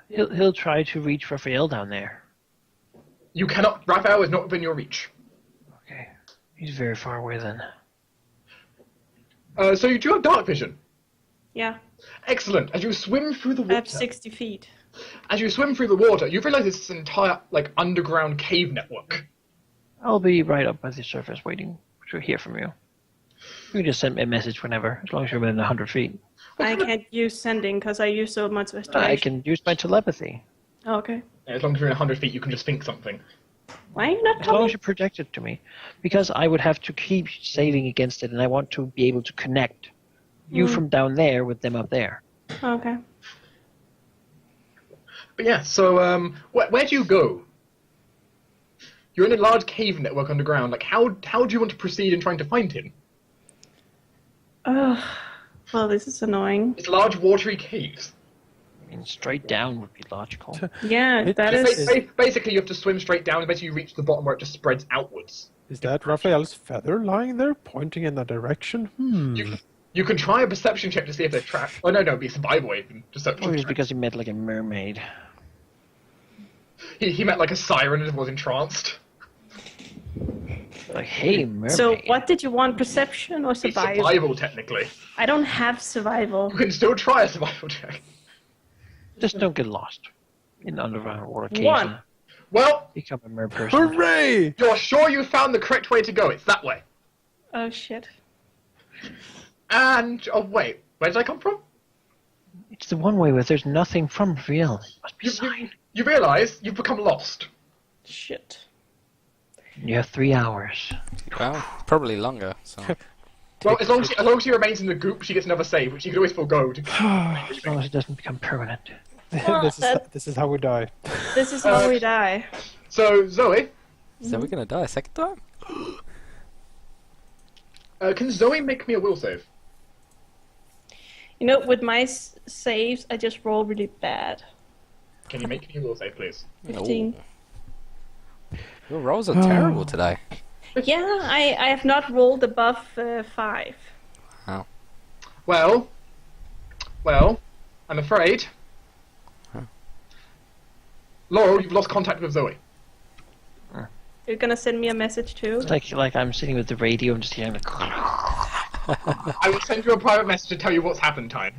He'll try to reach Raphael down there. You cannot. Raphael is not within your reach. Okay. He's very far away then. So you do have dark vision. Yeah. Excellent. As you swim through the water. I have 60 feet. As you swim through the water, you realise it's an entire underground cave network. I'll be right up by the surface waiting to hear from you. You can just send me a message whenever, as long as you're within 100 feet. I can't use sending because I use so much restoration. I can use my telepathy. Oh, okay. As long as you're in 100 feet, you can just think something. Why are you not As long telling as you project it to me. Because I would have to keep sailing against it, and I want to be able to connect you from down there with them up there. Okay. But yeah, so where do you go? You're in a large cave network underground. Like, how do you want to proceed in trying to find him? Well, this is annoying. It's large, watery caves. I mean, straight down would be logical. Yeah, that is... Basically, you have to swim straight down, and basically you reach the bottom where it just spreads outwards. Is that Raphael's feather lying there, pointing in that direction? You can try a perception check to see if they're trapped. Oh, no, it'd be a survival even. Or it's because he met like a mermaid. He met like a siren and was entranced. Like, hey, mermaid. So, what did you want, perception or It's survival? survival, technically. I don't have survival. You can still try a survival check. Just don't get lost in underground water caves. One. And Well, become a mer person. Hooray! you're sure you found the correct way to go. It's that way. Oh, shit. And, oh wait, where did I come from? It's the one way where there's nothing from real. It must be a sign. You realise you've become lost. Shit. You have 3 hours. Well, probably longer. So Well, as long as she remains in the goop, she gets another save, which you can always forego. As long as it doesn't become permanent. This is how we die. This is how we die. So, Zoe, so we're gonna die a second time. can Zoe make me a will save? You know, with my saves, I just roll really bad. Can you make me a will save, please? 15. Your rolls are terrible today. Yeah, I have not rolled above 5. Wow. Well, I'm afraid. Laurel, you've lost contact with Zoe. You're gonna send me a message too? It's like I'm sitting with the radio and just hearing like... I will send you a private message to tell you what's happened, Tyne.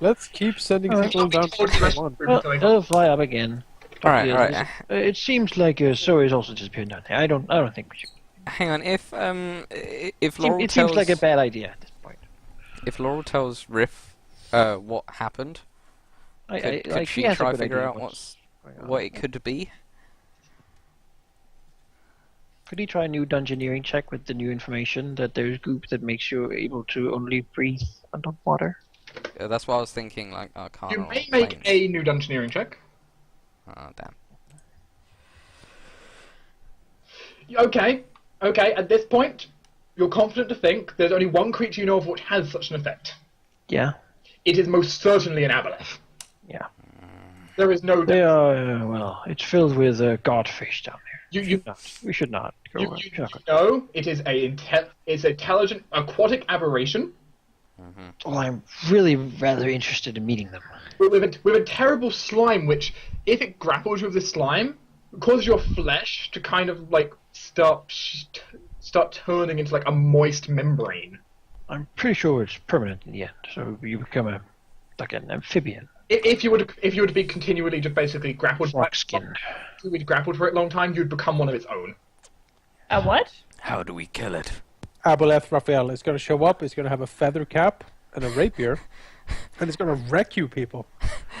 Let's keep sending people down to one. They'll fly up again. Alright. It seems like Zoe's also disappeared down there. I don't think we should. Hang on. If Laurel It tells, seems like a bad idea at this point. if Laurel tells Riff what happened, could she try to figure out what it could be? Could he try a new dungeoneering check with the new information that there's goop that makes you able to only breathe underwater? Yeah, that's what I was thinking. Like, Arcana. You may make a new dungeoneering check. Oh damn. Okay. At this point, you're confident to think there's only one creature you know of which has such an effect. Yeah. It is most certainly an aboleth. Yeah. There is no doubt. They are, well, it's filled with godfish down there. We should not go You know it is it's intelligent aquatic aberration. Well, I'm really rather interested in meeting them. With a terrible slime, which, if it grapples with the slime, causes your flesh to kind of like start turning into like a moist membrane. I'm pretty sure it's permanent in the end, so you become like an amphibian. If you were to be continually just basically grappled, Rock-skinned. If you were grappled for a long time, you'd become one of its own. A what? How do we kill it? Aboleth Raphael is going to show up, he's going to have a feather cap and a rapier, and he's going to wreck you people.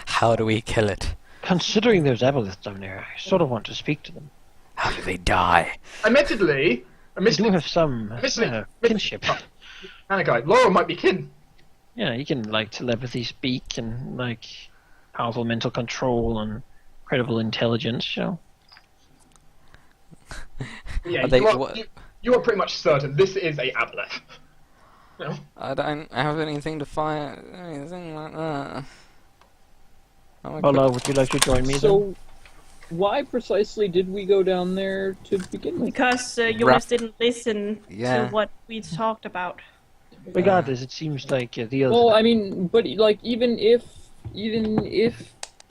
How do we kill it? Considering there's aboleths down there, I sort of want to speak to them. How do they die? Admittedly, We do have some kinship. Anakai, Laurel might be kin. Yeah, you can like telepathy speak and like powerful mental control and incredible intelligence, you know. Yeah, Are you are pretty much certain this is a aboleth. No? I don't have anything to fire, anything like that. Ola, would you like to join me then? So, why precisely did we go down there to begin with? Because Jonas didn't listen Yeah. to what we talked about. Regardless, it seems like the other... Well, I mean, but like even if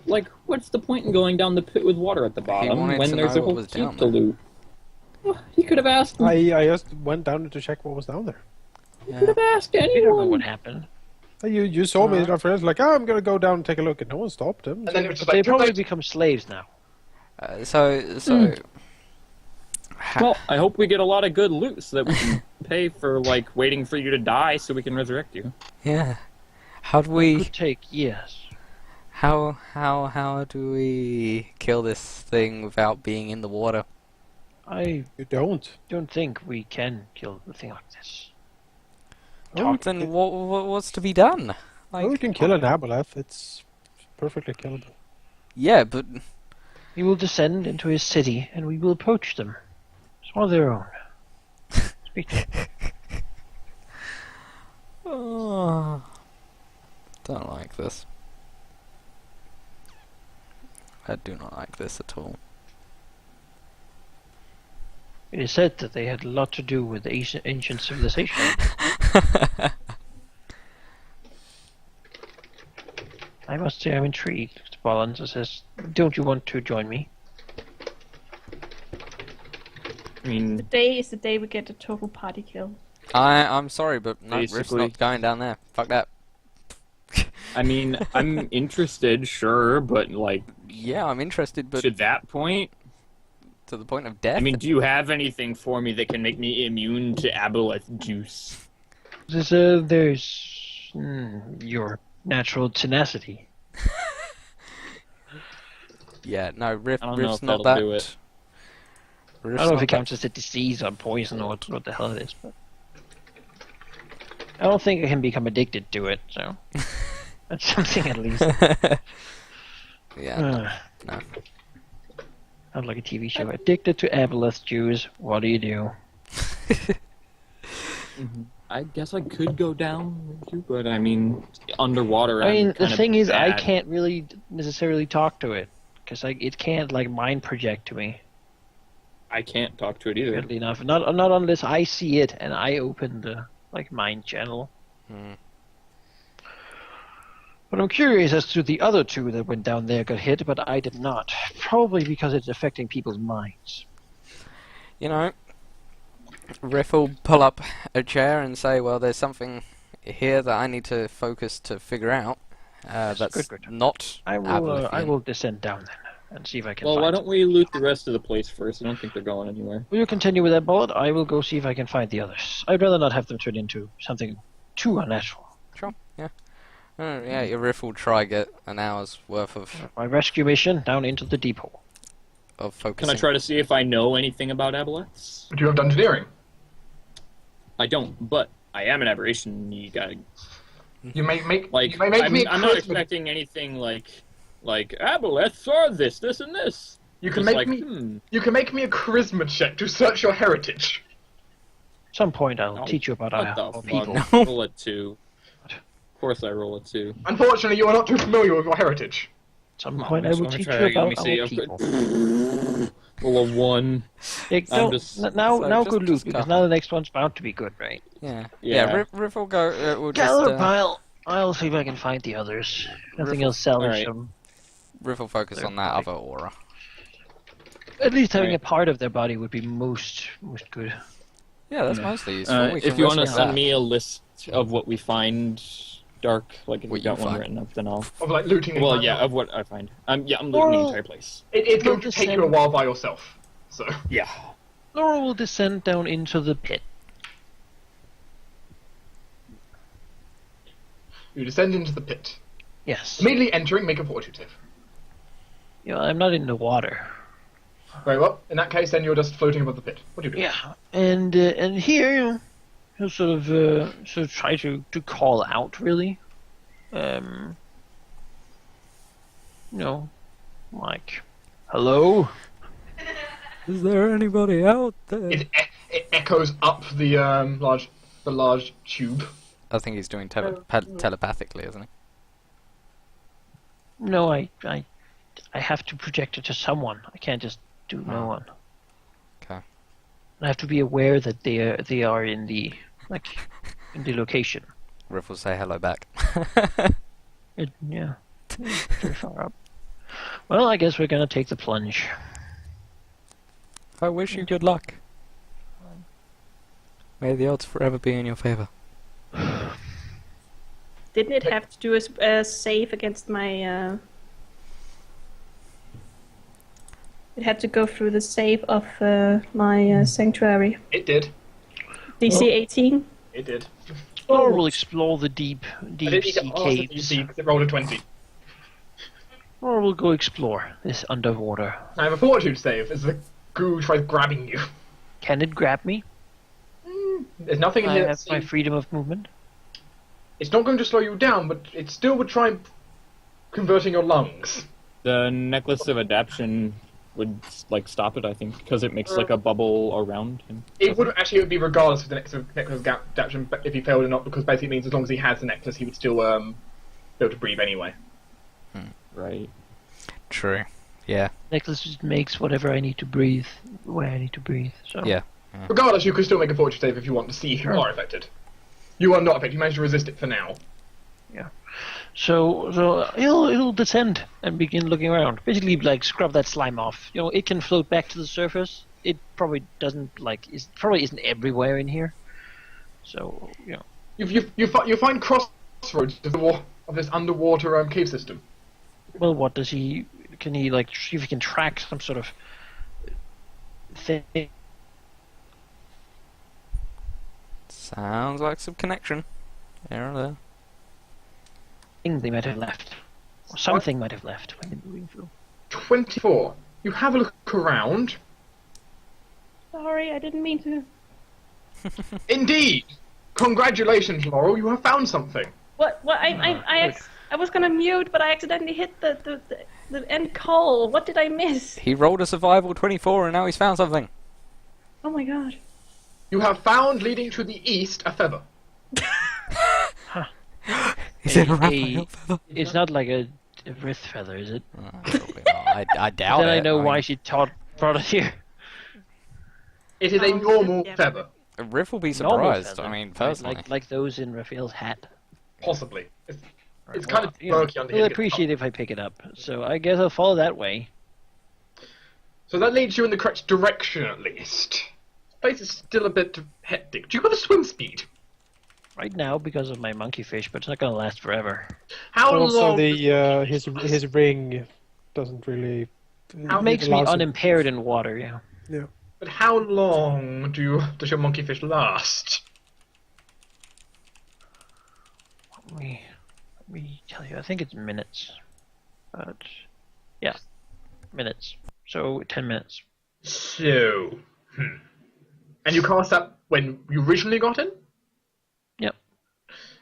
Like, what's the point in going down the pit with water at the bottom when there's a whole keep to loot? Well, he could have asked me. I just went down to check what was down there. You could have asked anyone. You don't know what happened. You saw me and our friends like, oh, I'm going to go down and take a look, and no one stopped him. And then it was just They like, probably become slaves now. Well, I hope we get a lot of good loot so that we can pay for, like, waiting for you to die so we can resurrect you. Yeah. How do we... It could take years. How do we kill this thing without being in the water? You don't think we can kill the thing like this. Then what's to be done? Like, well, we can kill an aboleth. It's perfectly killable. Yeah, but... We will descend into his city, and we will approach them. It's one of their own. Speak to them. Oh, don't like this. I do not like this at all. It is said that they had a lot to do with ancient civilization. I must say I'm intrigued. Bollins says, don't you want to join me? I mean... Today is the day we get a total party kill. I'm sorry, but no, Riff's not going down there. Fuck that. I mean, I'm interested, sure, but, like... Yeah, I'm interested, but... To that point? To the point of death? I mean, do you have anything for me that can make me immune to aboleth juice? There's your natural tenacity. Yeah, no, Riff's that'll not that. Do it. I don't know if it counts as a disease or poison or what the hell it is, but I don't think I can become addicted to it, so that's something at least. Yeah, no. Sounds like a TV show. Addicted to aboleth juice, what do you do? I guess I could go down with you, but I mean, underwater. I mean, the thing is, I bad. can't really necessarily talk to it because it can't like mind project to me. I can't talk to it either. Weirdly enough, not unless I see it and I open the like mind channel. But I'm curious as to the other two that went down there got hit, but I did not. Probably because it's affecting people's minds. You know, Riff will pull up a chair and say, well, there's something here that I need to focus to figure out. That's good. Not I will descend down then and see if I can Well, find why don't we loot the rest of the place first? I don't think they're going anywhere. Will you continue with that bullet? I will go see if I can find the others. I'd rather not have them turn into something too unnatural. Sure, yeah. Yeah, your Riff will try get an hour's worth of... My rescue mission down into the depot. Of focusing. Can I try to see if I know anything about aboleths? Do you have dungeoneering? I don't, but I am an aberration. You gotta... You may make... Like, you may make me I'm not expecting anything like aboleths are this, and this. You can Just make like, me... You can make me a charisma check to search your heritage. At some point I'll teach you about our people. No. Roll a 2. Of course I roll a 2. Unfortunately, you are not too familiar with your heritage. At some point I will teach you about our people. Roll a 1. Now good loot, because now the next one's bound to be good, right? Yeah, Riff will go... will gather a pile. I'll see if I can find the others. Nothing else salvage them. Riff will focus on that other aura. At least having a part of their body would be most good. Yeah, that's mostly useful. If you want to send me a list of what we find, Dark, like if you got one written up, then I'll... Of like looting... Well, yeah, of what I find. I'm looting the entire place. It's going to take you a while by yourself, so... Yeah. Laura will descend down into the pit. You descend into the pit. Yes. Immediately entering, make a fortitude. You know, I'm not in the water. Very well. In that case, then you're just floating above the pit. What do you do? Yeah, and here he'll sort of try to call out, really. You know, like, hello. Is there anybody out there? It echoes up the large tube. I think he's doing telepathically, isn't he? No, I have to project it to someone. I can't just do no one. Okay. I have to be aware that they are in the location. Riff will say hello back. Yeah, very far up. Well, I guess we're gonna take the plunge. I wish you good luck. May the odds forever be in your favor. Didn't it have to do a save against my... It had to go through the save of my sanctuary. It did. DC 18? It did. Or we'll explore the deep I didn't need to sea ask caves. the DC because it rolled a 20. Or we'll go explore this underwater. I have a fortitude save as the goo tries grabbing you. Can it grab me? There's nothing in I here. have my freedom of movement. It's not going to slow you down, but it still would try converting your lungs. The necklace of adaptation would like stop it, I think, because it makes like a bubble around him. It would actually, it would be regardless of the necklace adaptation if he failed or not, because basically it means as long as he has the necklace, he would still be able to breathe anyway. Right. True. Yeah. Necklace just makes whatever I need to breathe where I need to breathe. So Yeah. Regardless, you can still make a fortitude save if you want to see if you are affected. You are not affected. You managed to resist it for now. So it'll descend and begin looking around. Basically, like scrub that slime off. You know, it can float back to the surface. It probably doesn't probably isn't everywhere in here. So you know, You find crossroads of this underwater cave system. well, what does he? Can he like see if he can track some sort of thing? Sounds like some connection. Here or there. Thing they might have left, or something might have left when they're moving through. 24. You have a look around. Sorry, I didn't mean to. Indeed! Congratulations, Laurel, you have found something. What? I was gonna mute, but I accidentally hit the end call. What did I miss? He rolled a survival 24 and now he's found something. Oh my god. You have found, leading to the east, a feather. Is it a Raphael feather? It's not like a writh feather, is it? Probably not. I doubt Then it. I know mean, why she brought it here. It is a normal yeah. feather. Riff will be Normal surprised. feather, I mean, right? personally. like those in Raphael's hat. Possibly. It's Right, kind of you know, murky under We'll here. appreciate it if I pick it up. So I guess I'll follow that way. So that leads you in the correct direction, at least. This place is still a bit hectic. Do you have a swim speed? Right now, because of my monkey fish, but it's not gonna last forever. How Also, long? the his ring doesn't really. It makes me unimpaired in water, yeah. Yeah. But how long does your monkey fish last? Let me tell you, I think it's minutes. But, yeah, minutes. So, 10 minutes. So, And you cast that when you originally got in? Yep.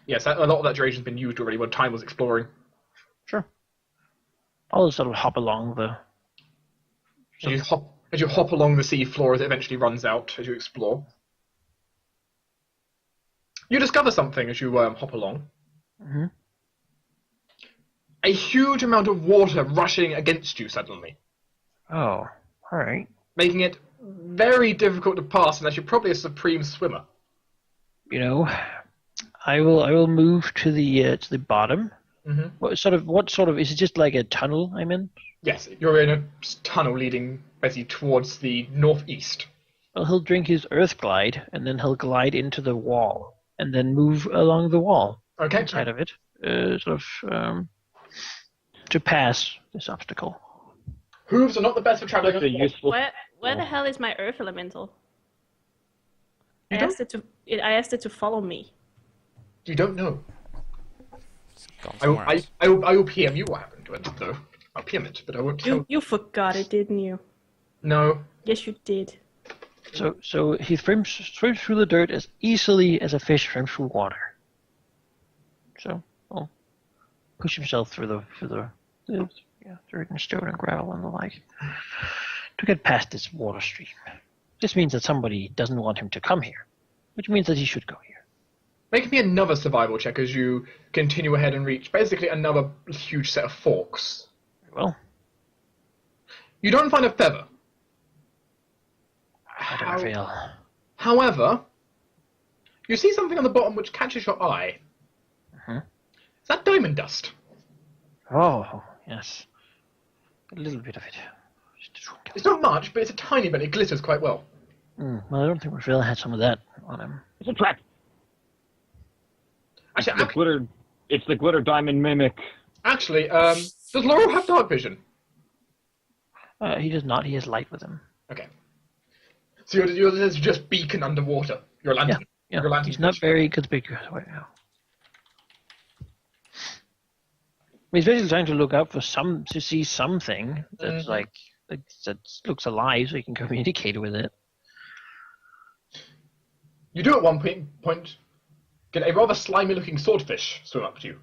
Yes, a lot of that duration's been used already when time was exploring. Sure. I'll just sort of hop along the... As you hop along the sea floor as it eventually runs out as you explore. You discover something as you hop along. Mm-hmm. A huge amount of water rushing against you suddenly, Oh, alright. making it very difficult to pass unless you're probably a supreme swimmer. You know, I will move to the bottom. Mm-hmm. What sort of is it? Just like a tunnel I'm in? Yes, you're in a tunnel leading basically towards the northeast. Well, he'll drink his earth glide, and then he'll glide into the wall, and then move along the wall Okay. side of it, to pass this obstacle. Hooves are not the best for traveling. That's a useful. Where the hell is my earth elemental? I You don't- asked it to follow me. You don't know. It's gone I will, somewhere else. I will PM you what happened to it, though. I'll PM it, but I won't tell. You forgot it, didn't you? No. Yes, you did. So he swims through the dirt as easily as a fish swims through water. So, well, push himself through the dirt and stone and gravel and the like to get past this water stream. This means that somebody doesn't want him to come here, which means that he should go here. Make me another survival check as you continue ahead and reach basically another huge set of forks. Well, You don't find a feather. I don't fail. However, you see something on the bottom which catches your eye. Mhm. Is that diamond dust? Oh, yes. A little bit of it. It's not much, but it's a tiny bit. It glitters quite well. Well, I don't think Raphael had some of that on him. It's a trap. Actually, It's the glitter diamond mimic. Actually, does Laurel have dark vision? He does not. He has light with him. Okay. So you're just beacon underwater. You're a lantern. Yeah. You're a lantern. He's not very conspicuous right now. He's basically trying to look out for to see something that's that looks alive, so he can communicate with it. You do at one point get a rather slimy-looking swordfish swim up to you.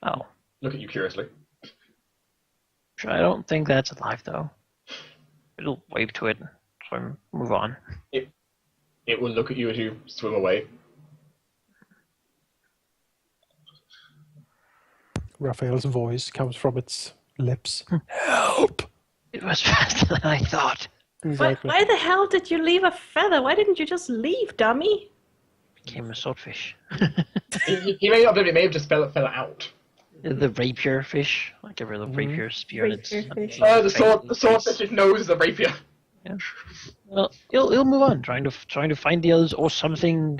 Oh. Look at you curiously. Sure, I don't think that's alive, though. It'll wave to it, swim, move on. It will look at you as you swim away. Raphael's voice comes from its lips. Help! It was faster than I thought. Exactly. Why the hell did you leave a feather? Why didn't you just leave, dummy? Became a swordfish. He may not have. It may have just fell out. The rapier fish, like a real rapier spear. Rapier fish. The swordfish's nose is a rapier. Yeah. Well, he'll move on, trying to find the others or something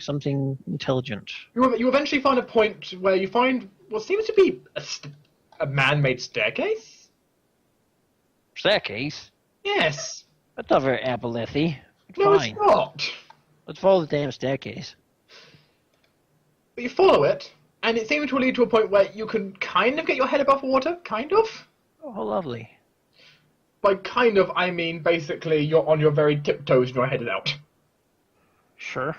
intelligent. You eventually find a point where you find what seems to be a man-made staircase. Staircase? Yes. That's not very apolethy. No, Fine. it's not. Let's follow the damn staircase. But you follow it, and it seems to lead to a point where you can kind of get your head above water. Kind of. Oh, how lovely. By kind of, I mean basically you're on your very tiptoes and you're headed out. Sure.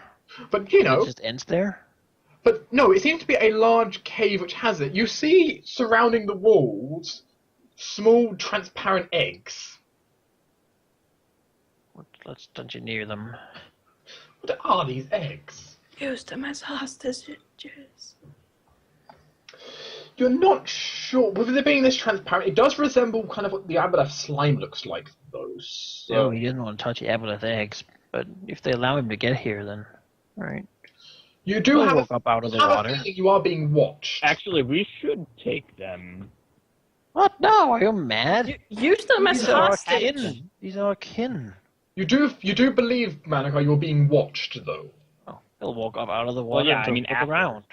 But you know. It just ends there? But no, it seems to be a large cave which has it. You see surrounding the walls small transparent eggs. Let's engineer them. What are these eggs? Use them as hostages. You're not sure. With it being this transparent, it does resemble kind of what the aboleth slime looks like, though. So... No, he didn't want to touch the aboleth eggs, but if they allow him to get here, then... Alright. You do He'll have walk up out of the have water. a feeling you are being watched. Actually, we should take them. What? No, are you mad? Use them as These are our hostage. kin. These are our kin. You do believe, Manaka, you're being watched, though. Oh, he'll walk up out of the water yeah, and I mean, look after. around.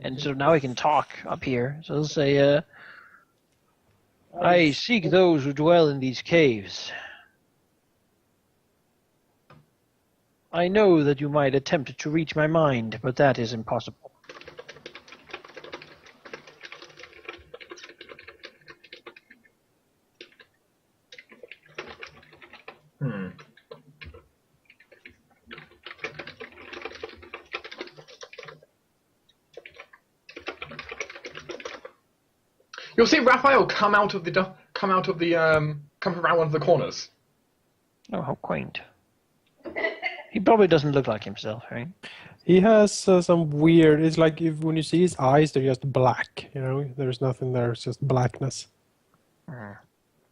And so now he can talk up here. So he'll say, I seek those who dwell in these caves. I know that you might attempt to reach my mind, but that is impossible. You'll see Raphael come from around one of the corners. Oh, how quaint. He probably doesn't look like himself, right? He has some weird. It's like when you see his eyes, they're just black. You know, there's nothing there. It's just blackness.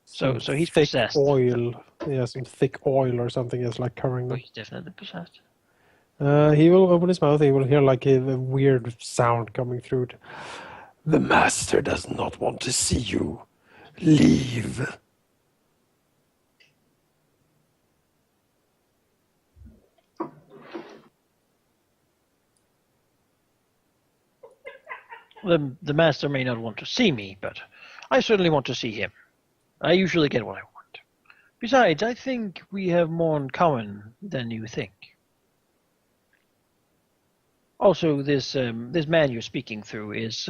So he's thick possessed. oil. Yeah, some thick oil or something is like covering Oh, them. he's definitely possessed. He will open his mouth. He will hear like a weird sound coming through it. The master does not want to see you. Leave. The master may not want to see me, but I certainly want to see him. I usually get what I want. Besides, I think we have more in common than you think. Also, this man you're speaking through is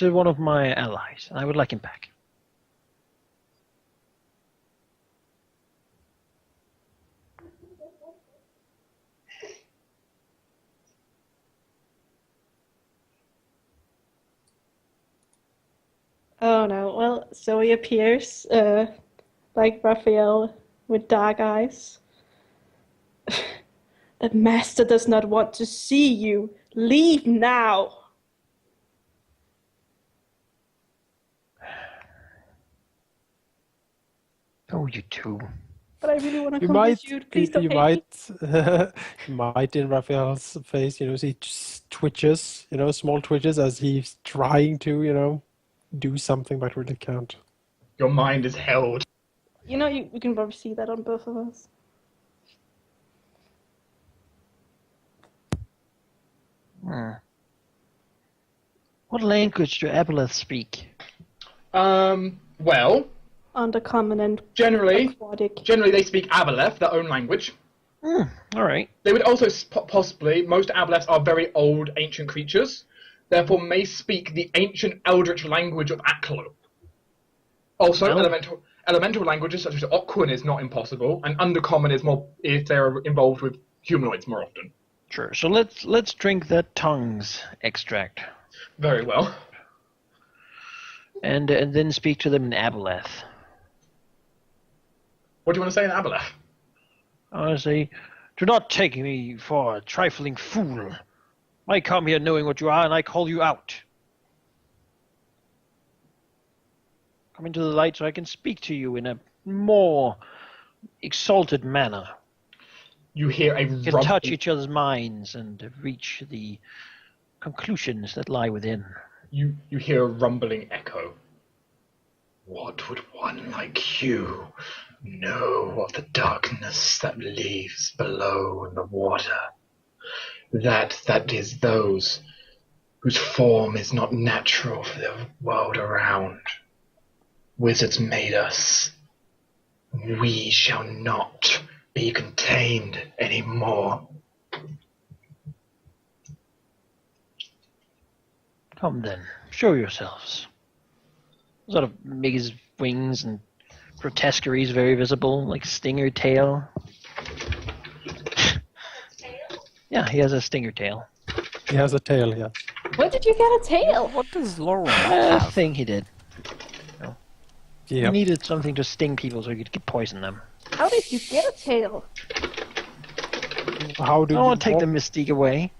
one of my allies, and I would like him back. Oh no, well, so he appears, like Raphael, with dark eyes. The master does not want to see you. Leave now! Oh, you two. But I really want to You come might, with you. Please don't you hate me. might in Raphael's face, see twitches, small twitches as he's trying to, do something but really can't. Your mind is held. You know, you can probably see that on both of us. What language do Aboleth speak? Well, Undercommon and generally aquatic. they speak Aboleth, their own language. All right. They would also possibly, most Aboleths are very old, ancient creatures, therefore may speak the ancient eldritch language of Aklo. Also, Well- elemental languages such as Okwin is not impossible, and Undercommon is more if they're involved with humanoids more often. Sure. So let's drink that tongues extract, Very well. and then speak to them in Aboleth. What do you want to say in Aboleth? I say, do not take me for a trifling fool. I come here knowing what you are, and I call you out. Come into the light so I can speak to you in a more exalted manner. You hear a We can touch each other's minds and reach the conclusions that lie within. You hear a rumbling echo. What would one like you know of the darkness that lives below in the water? That is those whose form is not natural for the world around. Wizards made us. We shall not be contained anymore. Come then, show yourselves. Sort of make his wings and grotesqueries very visible, like stinger tail. Yeah, he has a stinger tail. He has a tail, yeah. Where did you get a tail? What does Laurel not A have? thing he did. He Yep. needed something to sting people so he could poison them. How did you get a tail? How do I don't want you to take the walk mystique away.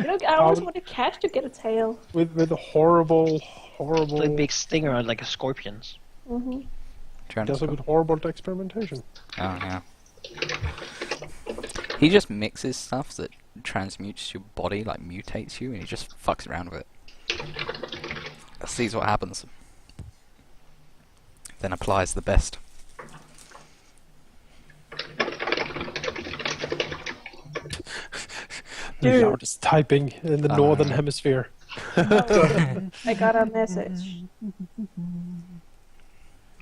Look, I always want a cat to get a tail. with horrible Like a big stinger on like a scorpion's. Mm-hmm. does it with horrible experimentation? Oh, yeah. He just mixes stuff that transmutes your body, like mutates you, and he just fucks around with it. Sees what happens. Then applies the best. The Dude. loudest typing in the northern hemisphere. I got a message.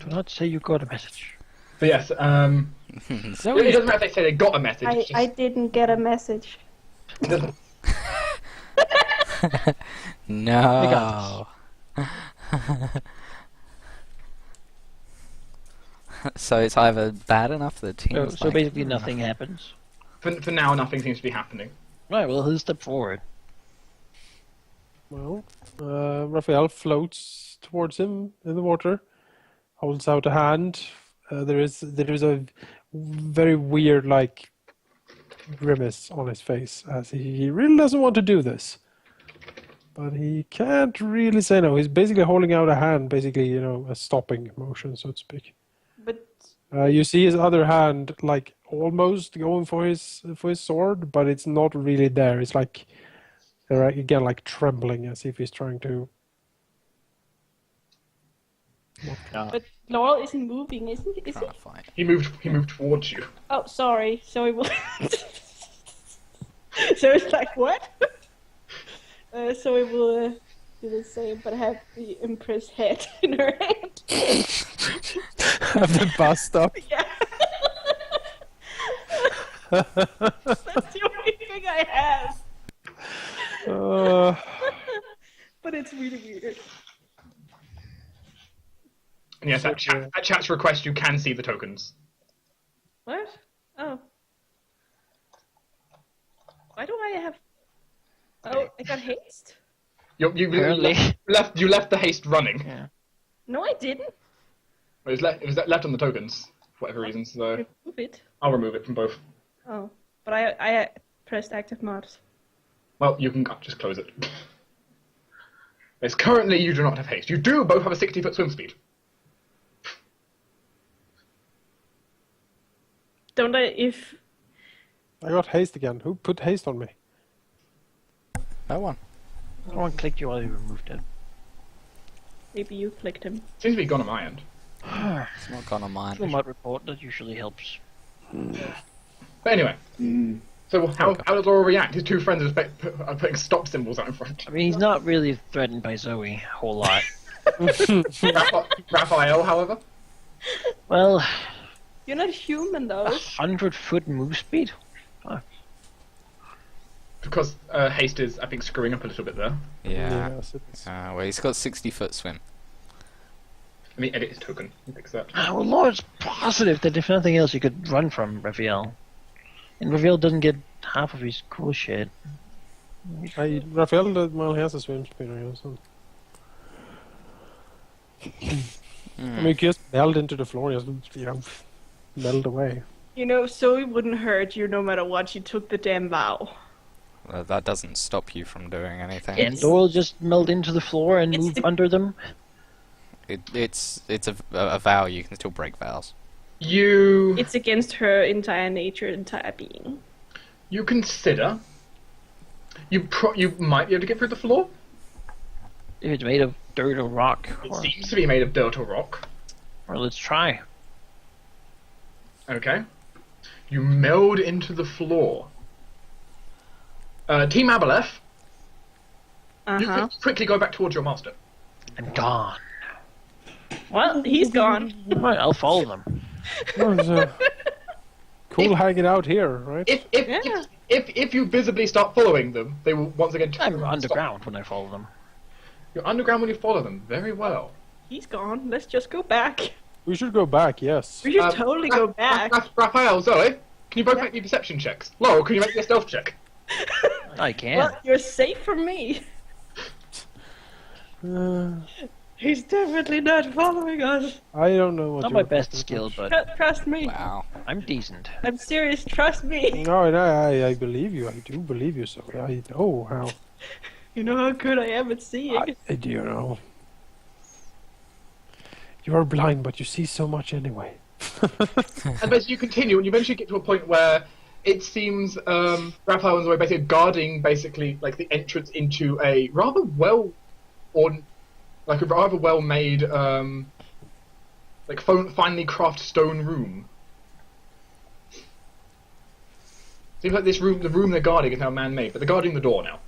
Do not say you got a message. But yes, So it doesn't matter if they say they got a message. it's just- I didn't get a message. it doesn't- no. We got So it's either bad enough that the team. So basically nothing happens. for now, nothing seems to be happening. Right, well, he'll step forward. Well, Raphael floats towards him in the water, holds out a hand. There is a very weird, like, grimace on his face, as he really doesn't want to do this. But he can't really say no. He's basically holding out a hand, basically, a stopping motion, so to speak. But You see his other hand, like, almost going for his sword, but it's not really there. It's like, they're again, like, trembling as if he's trying to. but Laurel isn't moving, isn't is Trying it? to fight. He moved towards you. Oh, sorry. So it will. So it's like what? So it will do the same, but have the Empress head in her hand. Have the bust up. Yeah. That's the only thing I have. But it's really weird. And yes, at chat's request, you can see the tokens. What? Oh. Why do I have? Oh, I got haste. You Apparently. left the haste running. Yeah. No, I didn't. It was left on the tokens for whatever reason. So Remove it. I'll remove it from both. Oh, but I pressed active mods. Well, you can just close it. Yes, currently you do not have haste. You do both have a 60-foot swim speed. Don't I? If I got haste again. Who put haste on me? No one. No one clicked you while you removed it. Maybe you flicked him. Seems to be gone on my end. It's not gone on mine. Full mod report, that usually helps. But anyway, so how does Laura react? His two friends are putting stop symbols out in front. I mean, he's not really threatened by Zoe a whole lot. Raphael, however, Well, You're not human, though. 100-foot move speed? because haste is, I think, screwing up a little bit there. Yeah. Yes, it's... Well, he's got 60-foot swim. Let me edit his token. Fix that. Well, Laura's positive that if nothing else, you could run from Raphael. And Raphael doesn't get half of his cool shit. Raphael, well, he has a swim speed, so... I mean, you just meld into the floor, just, meld away. You know, Zoe wouldn't hurt you no matter what. You took the damn vow. Well, that doesn't stop you from doing anything. And Doyle just meld into the floor and move under them. It's a vow. You can still break vows. It's against her entire nature, entire being. You consider you might be able to get through the floor. If it's made of dirt or rock. It seems to be made of dirt or rock. Well, let's try. Okay. You meld into the floor. Team Aboleth, you can quickly go back towards your master. I'm gone. Well, he's gone. Right, I'll follow them. Well, it's, cool hanging out here, right? If you visibly start following them, they will once again. I'm underground when I follow them. You're underground when you follow them. Very well. He's gone. Let's just go back. We should go back, yes. We should totally go back. Raphael, Zoe, can you both make me perception checks? Laurel, can you make me a stealth check? I can. Well, you're safe from me. He's definitely not following us. I don't know what Not my best skill, but Trust me. Wow. I'm decent. I'm serious. Trust me. No, I believe you. I do believe you, so I know how. You know how good I am at seeing. I do know. You are blind, but you see so much anyway. And as you continue, and you eventually get to a point where it seems Raphael and Zoe basically guarding like the entrance into a rather well-made, finely crafted stone room. Seems like the room they're guarding is now man-made, but they're guarding the door now.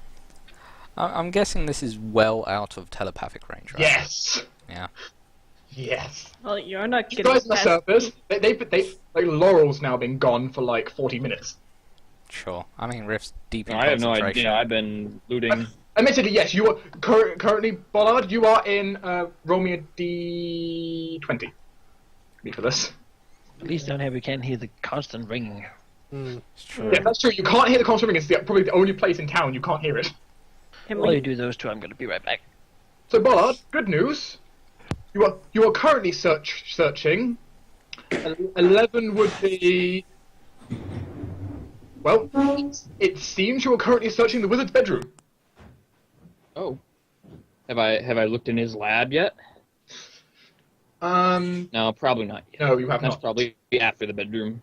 I'm guessing this is well out of telepathic range, right? Yes. Yeah. Yes. Well, you're not You getting guys on the past surface, me. Laurel's now been gone for like 40 minutes. Sure. I mean, Rift's deep in I have no concentration. idea. I've been looting. Admittedly, yes, you are currently, Bollard, you are in roll me a D20. Me for this. At least down here we can't hear the constant ringing. It's true. Yeah, that's true. You can't hear the constant ring. It's probably the only place in town you can't hear it. While you do those two, I'm going to be right back. So, Bollard, good news. You are currently searching. 11 would be. Well, it seems you are currently searching the wizard's bedroom. Oh, have I looked in his lab yet? No, probably not yet. No, you have That's not. probably after the bedroom.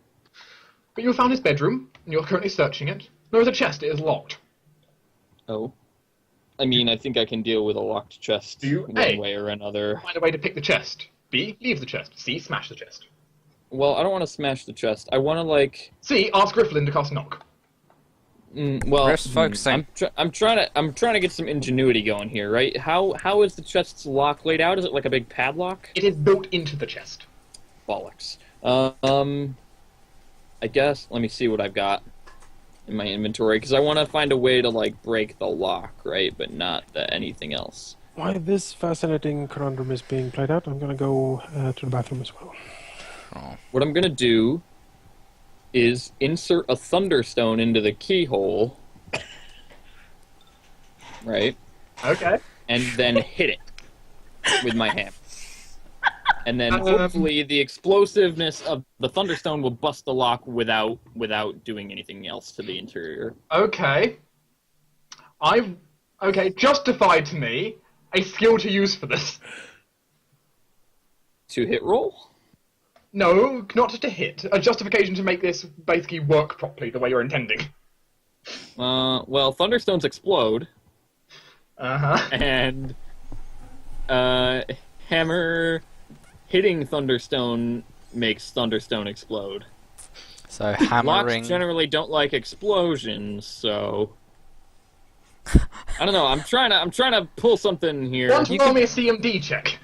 But you have found his bedroom, and you're currently searching it. There is a chest. It is locked. Oh. I mean, I think I can deal with a locked chest one way or another. Find a way to pick the chest. B, leave the chest. C, smash the chest. Well, I don't want to smash the chest. I want to, like... C, ask Grifflin to cast knock. Rift's focusing. I'm trying to get some ingenuity going here, right? How is the chest's lock laid out? Is it like a big padlock? It is built into the chest. Bollocks. I guess, let me see what I've got in my inventory, because I want to find a way to, like, break the lock, right? But not anything else. While this fascinating conundrum is being played out, I'm gonna go to the bathroom as well. Oh. What I'm gonna do is insert a thunderstone into the keyhole, right? Okay. And then hit it with my hand. And then hopefully the explosiveness of the thunderstone will bust the lock without doing anything else to the interior. Okay. Justify to me a skill to use for this. To hit roll? No, not just a hit. A justification to make this basically work properly the way you're intending. Well, thunderstones explode. Uh-huh. And Hammer hitting Thunderstone makes Thunderstone explode. So hammering. Locks generally don't like explosions, so I don't know. I'm trying to pull something here. Want to roll me a CMD check?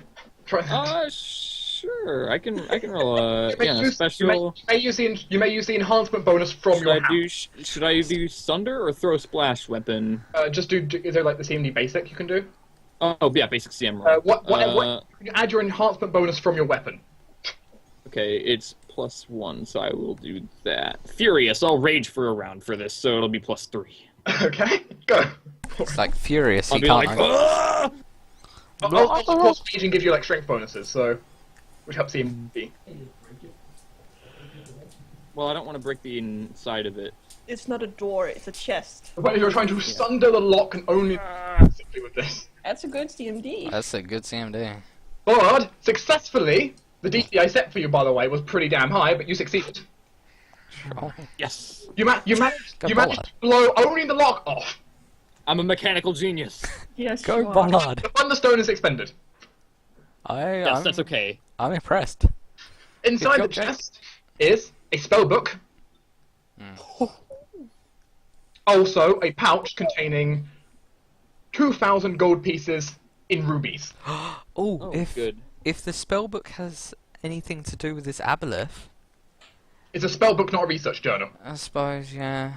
Sure. I can roll a special. You may use the enhancement bonus from your hand. Should I do Thunder or throw Splash Weapon? Just do. Is there like the CMD basic you can do? Oh yeah, basic CM roll. What? You add your enhancement bonus from your weapon. Okay, it's +1, so I will do that. Furious, I'll rage for a round for this, so it'll be +3. Okay, go. It's like furious. I'll He be can't. like, "Ah!" Of course, raging gives you like strength bonuses, so which helps CMD. Well, I don't want to break the inside of it. It's not a door, it's a chest. But you're trying to sunder the lock and only simply with this. That's a good CMD. That's a good CMD. Bollard, successfully. The DC I set for you, by the way, was pretty damn high, but you succeeded. Sure. Yes, You managed Go to Bollard. blow only the lock off. I'm a mechanical genius. Yes, Go you are. Bollard. The Thunderstone is expended. Yes, that's okay. I'm impressed. Inside Good the job, chest is a spell book. Hmm. Also, a pouch containing 2,000 gold pieces in rubies. Oh, good. If the spellbook has anything to do with this aboleth, It's a spell book, not a research journal. I suppose, yeah.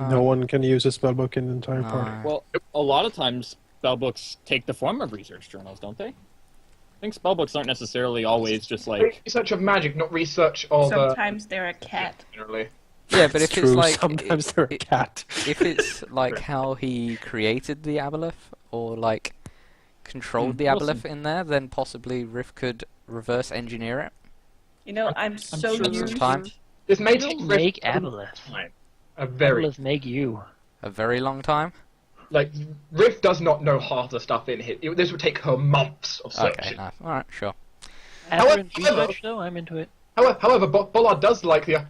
No one can use a spellbook in the entire party. Well, a lot of times spellbooks take the form of research journals, don't they? I think spellbooks aren't necessarily always just like. Research of magic, not research of. Sometimes they're a cat. Generally. Yeah, but if true. it's like Sometimes they're a cat. if it's like how he created the aboleth or like controlled the we'll aboleth see. in there, then possibly Riff could reverse engineer it. You know, I'm so sure used sometime. This may You take don't Rift make a long aboleth. time. A very Aboleth make you. A very long time. like Rift does not know half the stuff in here. This would take her months of Okay, searching. nice. All right, sure. After However- research, though, I'm into it. However, Bollard does like the.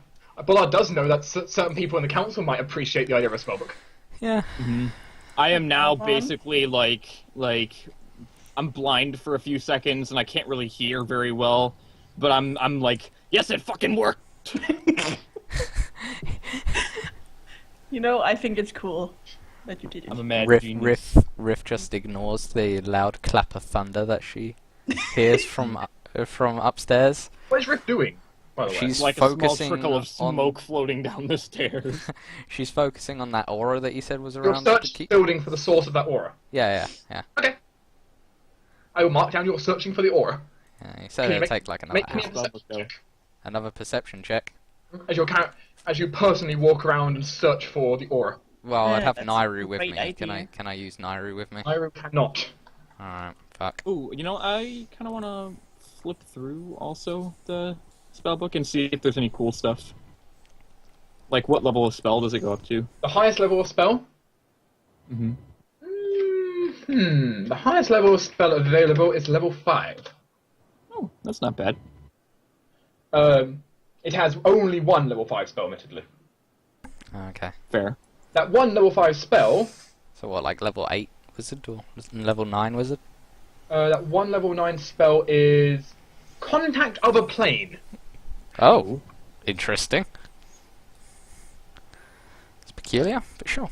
Bollard does know that certain people in the council might appreciate the idea of a spellbook. Yeah. I am now Uh-huh. basically like I'm blind for a few seconds and I can't really hear very well, but I'm like, yes, it fucking worked. You know, I think it's cool that you did it. I'm a mad Riff, genius. Riff just ignores the loud clap of thunder that she hears from upstairs. What is Rift doing, by the way? She's Like a small focusing trickle of on- smoke floating down the stairs. She's focusing on that aura that you said was You're around the search keep. building for the source of that aura. Yeah. Okay. I will mark down you're searching for the aura. Yeah, you said Can you it'd take like another Make me a hour. perception Spellbook, check. Another perception check. As you personally walk around and search for the aura. Well, I'd Yeah, have that's Nairu a with great me. Can idea. I use Nairu with me? Iru cannot. Alright, fuck. Ooh, you know, I kind of want to flip through also the spellbook and see if there's any cool stuff. Like, what level of spell does it go up to? The highest level of spell? Mm-hmm. The highest level of spell available is level 5. Oh, that's not bad. It has only one level 5 spell, admittedly. Okay. Fair. That one level 5 spell, So what, like level 8 wizard or level 9 wizard? that one level 9 spell is Contact of a Plane. Oh, interesting. It's peculiar, but sure.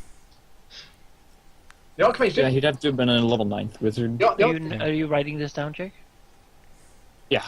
The Archmage Yeah, did. he'd have to have been a level 9th wizard. The Are you writing this down, Jake? Yeah.